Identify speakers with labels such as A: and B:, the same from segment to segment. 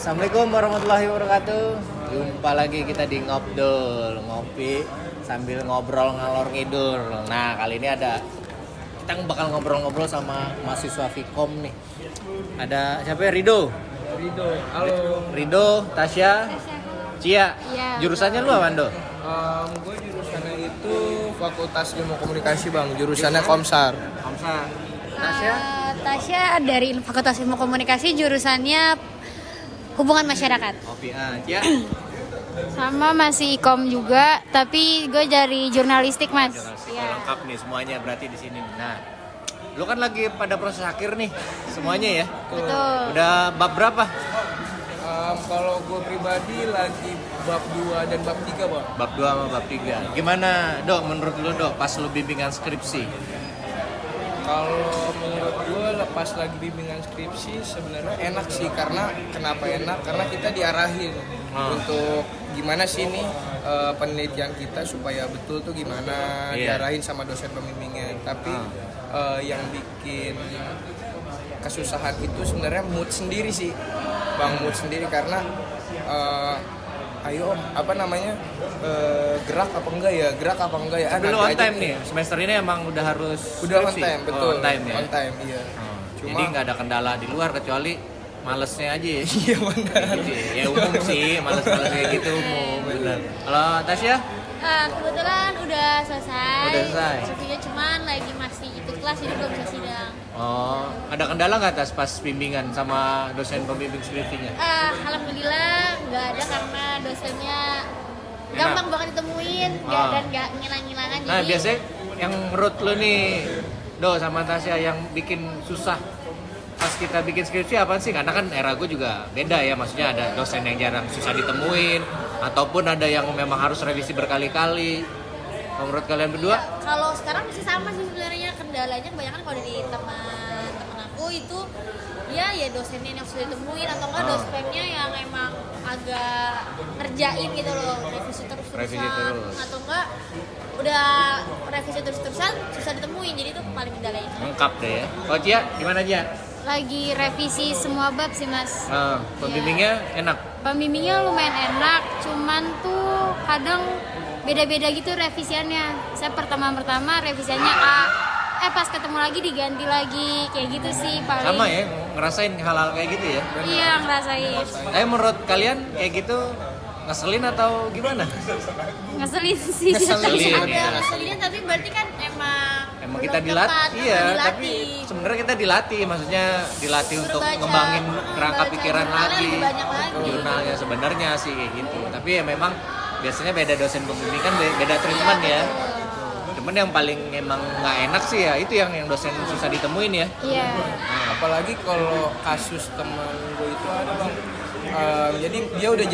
A: Assalamualaikum warahmatullahi wabarakatuh. Jumpa lagi kita di Ngobdol, ngopi sambil ngobrol ngalor ngidul. Nah, kali ini kita bakal ngobrol-ngobrol sama mahasiswa Vkom nih. Ada siapa ya? Rido,
B: Halo.
A: Rido, Tasya, Cia.
C: Iya.
A: Jurusannya lu apa, Do?
B: Gue jurusannya itu Fakultas Ilmu Komunikasi, Bang. Jurusannya Komsar.
A: Komsar. Tasya?
C: Tasya dari Fakultas Ilmu Komunikasi, jurusannya Hubungan Masyarakat.
A: Kopi Cia.
C: Sama masih ikom juga, tapi gue dari jurnalistik, Mas.
A: Iya. Lengkap nih semuanya berarti di sini. Nah, lu kan lagi pada proses akhir nih semuanya ya.
C: Betul.
A: Udah bab berapa?
B: Kalau gue pribadi lagi bab 2 dan bab 3, Bang.
A: Bab 2 sama bab 3. Gimana, Dok, menurut lu, Dok, pas lu bimbingan skripsi?
B: Kalau menurut gue lepas lagi bimbingan skripsi sebenarnya enak sih. Kenapa enak? Karena kita diarahin untuk gimana sih nih penelitian kita supaya betul tuh gimana. Diarahin sama dosen pembimbingnya. Tapi yang bikin kesusahan itu sebenarnya mood sendiri sih, Bang. Mood sendiri karena ayo gerak apa enggak ya
A: Tapi lu on time nih, semester ini emang udah harus
B: udah on
A: skripsi?
B: time, betul.
A: On time ya?
B: On time, iya.
A: Jadi nggak ada kendala di luar kecuali malesnya aja ya?
B: Iya, benar.
A: Gitu ya? Ya umum sih, males-males kayak gitu umum, bener. Kalau Tasya?
C: Kebetulan udah selesai.
A: Udah selesai.
C: Skripsinya cuman lagi masih ikut kelas, jadi belum bisa sidang.
A: Oh, ada kendala nggak Tas pas bimbingan sama dosen pembimbing skripsinya?
C: Alhamdulillah nggak ada karena dosennya gampang banget ditemuin dan nggak ngilang-ngilangan.
A: Nah, biasanya yang menurut lo nih, Do sama Tasya, yang bikin susah pas kita bikin skripsi apa sih? Karena kan era gue juga beda ya, maksudnya ada dosen yang jarang susah ditemuin, ataupun ada yang memang harus revisi berkali-kali. Menurut kalian berdua?
C: Ya, kalau sekarang masih sama sih sebenarnya, kendalanya kebanyakan kalau dari teman-teman aku itu ya dosennya yang sudah ditemuin atau enggak dosennya yang emang agak ngerjain gitu loh, revisi terus-terusan atau enggak udah revisi terus-terusan susah ditemuin, jadi itu paling kendalanya.
A: Lengkap deh ya. Kalau Cia, gimana Cia?
C: Lagi revisi semua bab sih, Mas.
A: Pembimbingnya enak?
C: Pembimbingnya lumayan enak, cuman tuh kadang beda-beda gitu revisiannya. Saya pertama revisiannya A, pas ketemu lagi diganti lagi, kayak gitu sih paling.
A: Sama ya, ngerasain hal-hal kayak gitu ya?
C: Iya, ngerasain.
A: Tapi menurut kalian kayak gitu ngeselin atau gimana?
C: Ngeselin sih.
A: Ngeselin,
C: Ada
A: ya.
C: ngeselinnya, tapi berarti kan emang
A: Kita
C: belum
A: dilatih,
C: tepat,
A: iya.
C: dilatih.
A: Tapi sebenarnya kita dilatih, maksudnya dilatih
C: Suruh
A: untuk
C: baca,
A: ngembangin kerangka
C: baca
A: pikiran
C: jurnalnya
A: lagi.
C: lebih banyak lagi.
A: Jurnalnya sebenarnya sih kayak gitu. Tapi ya memang biasanya beda dosen pembimbing kan beda treatment ya. Cuman yang paling emang nggak enak sih ya itu yang dosen susah ditemuin ya.
C: Iya.
B: Apalagi kalau kasus teman gue itu ada, Bang. Jadi dia udah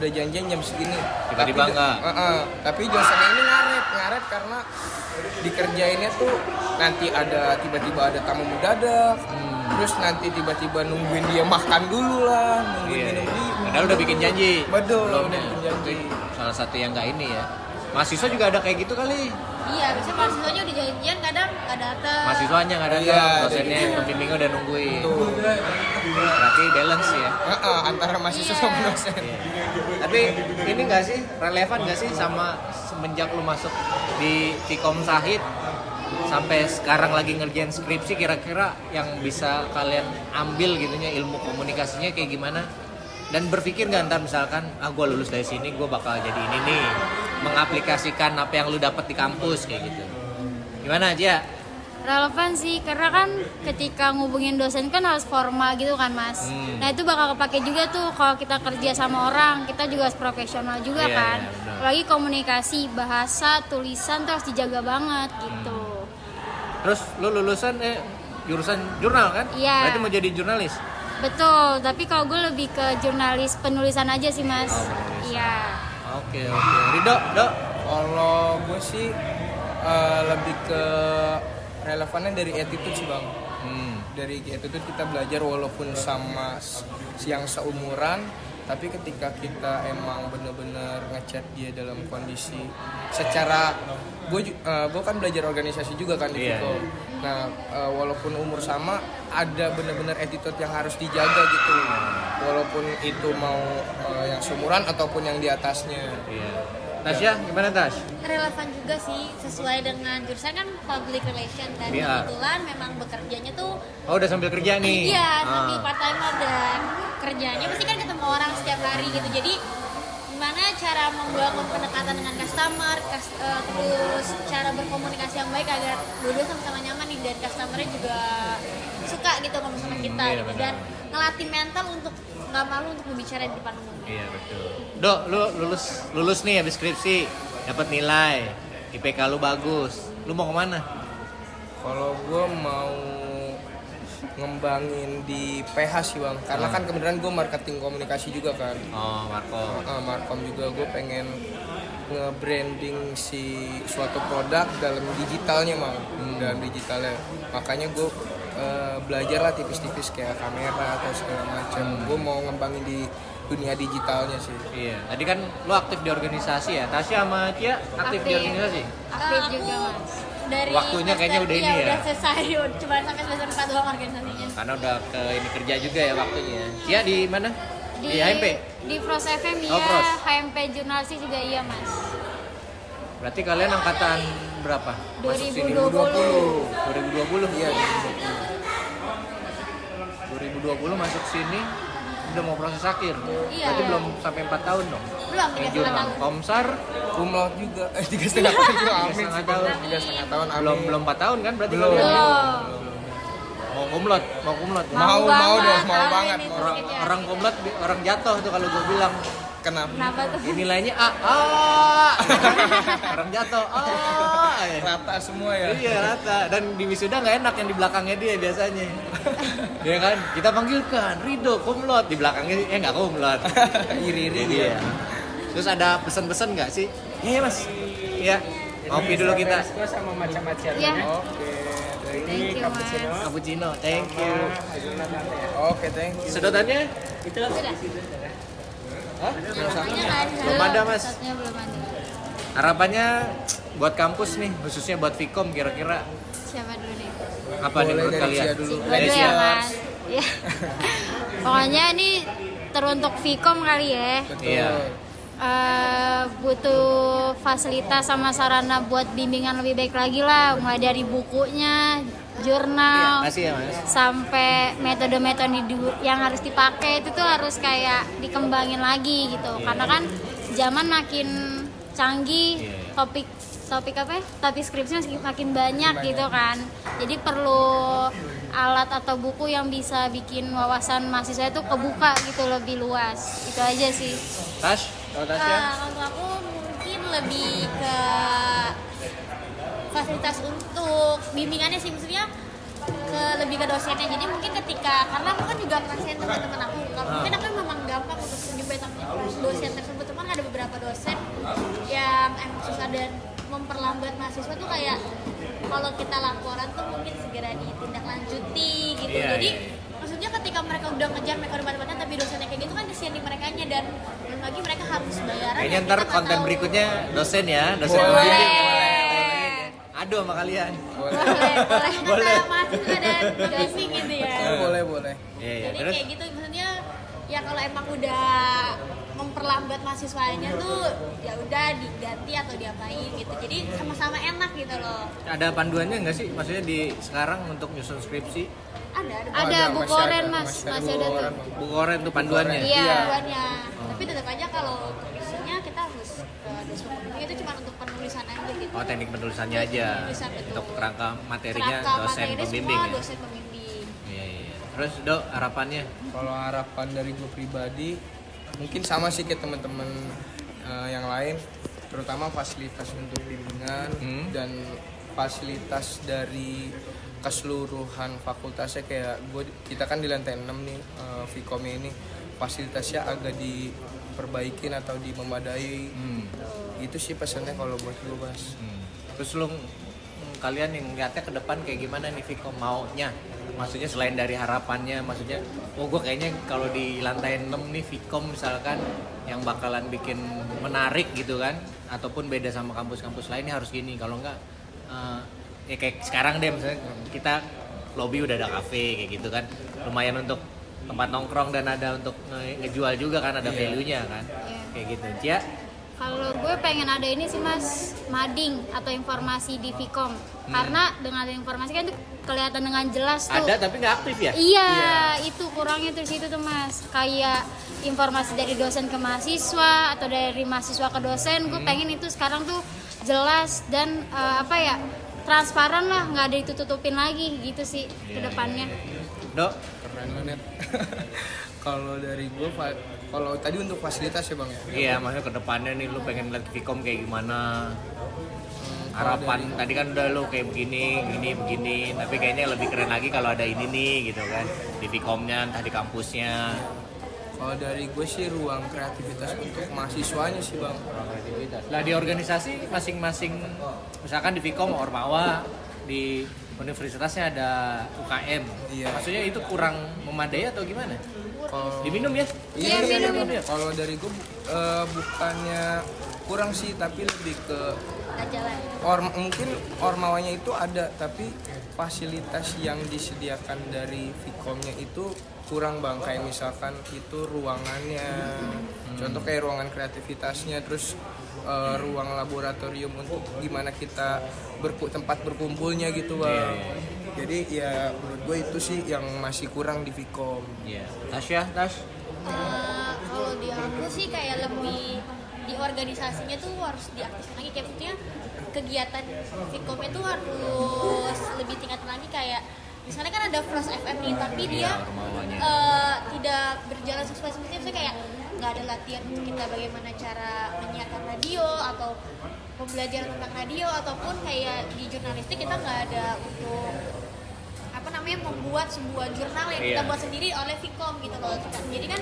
B: janjian jam segini.
A: Tiba-tiba enggak.
B: Tapi dosennya ini ngaret karena dikerjainnya tuh nanti tiba-tiba ada tamu mendadak. Terus nanti tiba-tiba nungguin dia makan dulu lah, nungguin minum dia.
A: Padahal udah bikin janji.
B: Betul, udah bikin janji.
A: Salah satu yang nggak ini ya. Mahasiswa juga ada kayak gitu kali.
C: Iya, biasanya mahasiswanya udah janjian kadang nggak datang.
A: Mahasiswanya nggak datang,
B: Iya,
A: dosennya pembimbingnya udah nungguin.
B: Betul.
A: Berarti balance ya.
B: Antara mahasiswa sama dosen.
A: Tapi ini nggak sih relevan nggak sih sama semenjak lu masuk di Vkom Sahid sampai sekarang lagi ngerjain skripsi, kira-kira yang bisa kalian ambil gitunya ilmu komunikasinya kayak gimana? Dan berpikir nggak ntar misalkan gue lulus dari sini gue bakal jadi ini nih, mengaplikasikan apa yang lu dapat di kampus kayak gitu. Gimana aja?
C: Relevan sih, karena kan ketika ngubungin dosen kan harus formal gitu kan, Mas. Nah itu bakal kepake juga tuh kalau kita kerja sama orang, kita juga harus profesional juga kan.
A: Iya,
C: Apalagi komunikasi, bahasa, tulisan tuh harus dijaga banget gitu.
A: Terus lu lulusan jurusan jurnal kan?
C: Iya.
A: Berarti mau jadi jurnalis?
C: Betul, tapi kalau gue lebih ke jurnalis penulisan aja sih, Mas. Iya.
A: Oke. Rido, Dok?
B: Kalau gue sih lebih ke relevannya dari attitude sih, Bang. Dari attitude kita belajar walaupun sama yang seumuran, Tapi ketika kita emang bener-bener ngechat dia dalam kondisi secara gue kan belajar organisasi juga kan di
A: Iya.
B: Viko. Nah, walaupun umur sama, ada bener-bener attitude yang harus dijaga gitu. Walaupun itu mau yang seumuran ataupun yang di atasnya.
A: Iya. Tasya, gimana Tas?
C: Relevan juga sih, sesuai dengan jurusan kan public relation, dan
A: Iya.
C: kebetulan memang bekerjanya tuh
A: Oh, udah sambil kerja nih.
C: iya, sambil
A: Ah.
C: part timer, dan kerjanya pasti kan ketemu orang setiap hari gitu. Jadi gimana cara membangun pendekatan dengan customer, terus cara berkomunikasi yang baik agar dua-dua sama-sama nyaman nih, dan customernya juga suka gitu ngomong sama kita
A: Iya,
C: gitu.
A: benar.
C: Dan ngelatih mental untuk nggak malu untuk berbicara di depan umum.
A: Iya, betul. Dok, lu lulus nih habis skripsi, dapat nilai, IPK lu bagus. Lu mau kemana?
B: Kalau gue mau ngembangin di PH sih bang, karena kan kebetulan gue marketing komunikasi juga kan.
A: Oh, Marco.
B: Markom juga gue pengen nge-branding si suatu produk dalam digitalnya bang, dalam digitalnya. Makanya gue belajar lah tipis-tipis kayak kamera atau segala macam. Gue mau ngembangin di dunia digitalnya sih.
A: Iya. Tadi kan lu aktif di organisasi ya. Tasya sama Cia aktif di organisasi.
C: Aktif
D: Aktif juga,
C: aku
D: Mas.
C: dari
A: Waktunya kayaknya udah ini ya.
C: udah selesai, cuma sampai semester 4 doang organisasinya.
A: Karena udah ke ini kerja juga ya waktunya. Cia di mana? Di HMP.
D: Di Pros FM
A: Oh,
D: iya,
A: Pros.
D: HMP Jurnalistik juga iya, Mas.
A: Berarti kalian angkatan berapa? Masuk sini?
D: 2020.
A: 2020.
B: Iya.
A: 2020 masuk sini udah mau proses akhir.
C: Iya.
A: Berarti belum sampai 4 tahun dong.
C: Belum,
A: Ini
C: 3,5
A: jurnal.
C: tahun.
A: Komsar
B: Cum laude juga, 3,5 tahun juga, amin.
A: 3,5 tahun.
B: 3,5 tahun, amin.
A: belum 4 tahun kan berarti
B: Belum.
A: kalian?
D: Belum.
A: Mau kumlot, mau kumlot.
B: Mau
D: banget,
B: dong, mau
C: amin
B: banget.
C: itu.
A: Orang kumlot orang jatuh tuh kalau gue bilang.
B: Kenapa?
D: Kenapa tuh?
A: Ini nilainya A. Orang jatuh.
B: Rata semua ya.
A: Iya rata. Dan di wisuda nggak enak yang di belakangnya dia biasanya. Ya kan? Kita panggilkan Rido kumlot, di belakangnya nggak kumlot.
B: Iri-iri
A: Jadi ya. Terus ada pesan-pesan nggak sih? Iya mas. Iya. Ngopi dulu kita.
E: Sama macam-macam.
D: Iya.
B: Oke,
D: Thank you, Mas.
A: Cappuccino. Thank you.
B: oke, thank you.
A: Sedotannya?
C: Namanya kan
A: Belum ada, Mas.
D: Satunya belum ada.
A: Harapannya buat kampus nih, khususnya buat Vkom kira-kira
D: Siapa dulu nih?
A: apa nih
B: Boleh
A: menurut
B: dari
A: kalian?
B: Cia dulu.
D: Gua dulu ya, Mas. Iya. Pokoknya ini teruntuk Vkom kali ya.
B: Betul.
A: Iya.
D: Butuh fasilitas sama sarana buat bimbingan lebih baik lagi lah, mulai dari bukunya, jurnal,
A: Makasih ya mas.
D: sampai metode-metode yang harus dipakai itu tuh harus kayak dikembangin lagi gitu. Karena kan zaman makin canggih, topik apa ya? Topik skripsi makin banyak gitu kan. Jadi perlu alat atau buku yang bisa bikin wawasan mahasiswa itu kebuka gitu, lebih luas. Itu aja sih.
A: Tash, kalau Tasya?
C: untuk aku mungkin lebih ke fasilitas untuk bimbingannya sih, maksudnya lebih ke dosennya. Jadi mungkin ketika, karena aku kan juga ngerasain teman-teman aku, kalau mungkin aku memang gampang untuk menjumpai dosen tersebut, cuman ada beberapa dosen yang emang susah dan memperlambat mahasiswa tuh, kayak kalau kita laporan tuh mungkin segera ditindaklanjuti gitu.
A: Iya,
C: Jadi
A: iya.
C: maksudnya ketika mereka udah ngejar, mereka udah mati-matian, tapi dosennya kayak gitu kan kesian di merekanya, dan belum lagi mereka harus bayaran.
A: Kayaknya
C: dan
A: ntar
C: kita nggak
A: konten
C: tahu.
A: berikutnya dosen ya, dosen
B: Boleh.
A: pembimbing ya. Aduh sama kalian.
C: boleh antara mahasiswa dan dosen gitu ya.
B: Boleh.
A: Iya, iya.
C: Jadi
A: Terus
C: kayak gitu, maksudnya ya kalau emang udah memperlambat mahasiswanya tuh ya udah diganti atau diapain gitu. Jadi sama-sama enak gitu loh.
A: ada panduannya nggak sih? Maksudnya di sekarang untuk nyusun skripsi,
D: Ada buku
B: masih
D: oren,
B: ada,
D: Mas.
B: masih ada
D: Masih
B: buku
D: ada tuh.
B: oren.
A: buku oren tuh panduannya.
D: Iya.
C: tujuannya. Tapi tetap aja kalau isinya kita harus dosen pembimbing itu cuma untuk penulisan aja gitu.
A: Oh teknik penulisannya aja.
C: Penulisan, betul.
A: Untuk kerangka materinya
C: Kerangka
A: dosen
C: materi
A: pembimbing.
C: semua
A: Ya?
C: dosen pembimbing.
A: Iya, iya. Terus Dok harapannya?
B: Kalau harapan dari gue pribadi, mungkin sama sih kayak teman-teman yang lain, terutama fasilitas untuk bimbingan dan fasilitas dari keseluruhan fakultasnya. Kayak kita kan di lantai 6 nih, Vkom ini fasilitasnya agak diperbaikin atau memadai. Itu sih pesannya kalau buat gue, Bas.
A: Terus lu kalian yang lihatnya ke depan kayak gimana nih Vkom maunya? maksudnya selain dari harapannya, maksudnya gue kayaknya kalau di lantai 6 nih Vkom misalkan yang bakalan bikin menarik gitu kan, ataupun beda sama kampus-kampus lainnya harus gini, kalau enggak ya kayak sekarang deh misalnya kita lobby udah ada kafe kayak gitu kan, lumayan untuk tempat nongkrong dan ada untuk ngejual juga kan, ada value-nya kan, kayak gitu. Cia?
D: Kalau gue pengen ada ini sih mas, mading atau informasi di Vkom. Karena dengan ada informasi kan itu kelihatan dengan jelas tuh.
A: Ada tapi nggak aktif ya?
D: Iya, itu kurangnya tuh situ tuh mas. Kayak informasi dari dosen ke mahasiswa atau dari mahasiswa ke dosen, gue pengen itu sekarang tuh jelas dan transparan lah, nggak ada ditutupin lagi gitu sih ke depannya.
A: Dok?
B: Keren banget. Kalau dari gue, kalau tadi untuk fasilitas ya bang ya.
A: Iya, maksudnya ke depannya nih lu pengen lihat Vkom kayak gimana? Harapan tadi kan udah lu kayak begini, tapi kayaknya lebih keren lagi kalau ada ini nih gitu kan, di Vkomnya, entah di kampusnya.
B: Kalau dari gue sih ruang kreativitas untuk mahasiswanya sih bang.
A: Lah di organisasi masing-masing, misalkan di Vkom Ormawa, di universitasnya ada UKM.
B: Iya.
A: Maksudnya itu kurang memadai atau gimana?
B: Kalau
A: Diminum ya?
D: Iya, minum.
A: ya?
B: kalau dari gue bukannya kurang sih, tapi lebih ke
C: Jalan.
B: mungkin ormawanya itu ada, tapi fasilitas yang disediakan dari Vkomnya itu kurang bang, kayak misalkan itu ruangannya, contoh kayak ruangan kreativitasnya, terus ruang laboratorium untuk gimana kita tempat berkumpulnya gitu bang. Jadi ya menurut gue itu sih yang masih kurang di Vkom.
A: Iya. Tasya, Tas?
C: Kalau di aku sih kayak lebih di organisasinya tuh harus diaktifkan lagi, kayak maksudnya kegiatan Vkomnya tuh harus lebih tingkatin lagi, kayak misalnya kan ada Frost FM nih, tapi dia tidak berjalan sesuai semestinya, misalnya kayak nggak ada latihan untuk kita bagaimana cara menyiarkan radio atau pembelajaran tentang radio, ataupun kayak di jurnalistik kita nggak ada untuk membuat sebuah jurnal yang kita buat sendiri oleh Vkom gitu loh. Jadi kan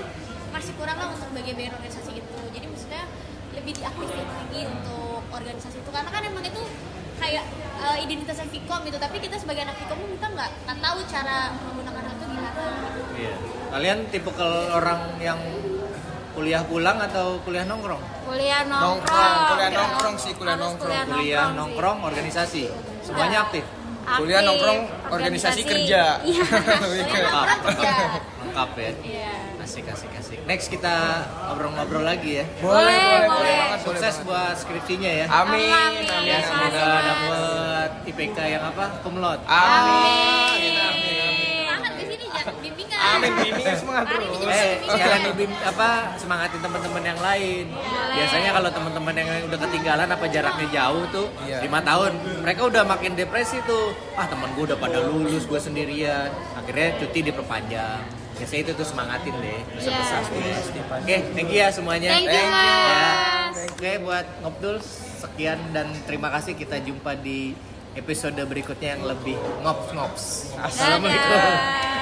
C: masih kurang lah untuk bagian organisasi itu. Jadi maksudnya lebih diaktifin lagi untuk organisasi itu, karena kan emang itu kayak identitasnya Vkom gitu, tapi kita sebagai anak Vkom kita nggak tahu cara menggunakan hal itu gimana gitu.
A: Iya. Kalian tipe orang yang kuliah pulang atau kuliah nongkrong?
D: Kuliah
B: Kuliah nongkrong sih,
A: Kuliah nongkrong, organisasi, semuanya aktif.
B: Kuliah nongkrong, organisasi kerja.
D: Iya.
A: Lengkap ya.
C: Iya.
A: Asik. Next kita ngobrol-ngobrol lagi ya.
D: Boleh.
A: Sukses buat skripsinya ya.
B: Amin.
A: Ya, semoga dapat IPK yang cum laude.
B: Amin.
C: Semangat di sini jangan bimbingan.
B: Amin, bimbingan semangat terus.
A: Jangan semangatin teman-teman yang lain. Biasanya kalau teman-teman yang udah ketinggalan apa jaraknya jauh tuh 5 tahun, mereka udah makin depresi tuh. Temen gue udah pada lulus, gue sendirian. Akhirnya cuti diperpanjang. Biasanya itu tuh semangatin deh. Oke, thank you ya semuanya.
D: Thank you, Mas.
A: Oke, buat Ngobdul sekian dan terima kasih. Kita jumpa di episode berikutnya yang lebih ngops. Assalamualaikum.
D: Dadah.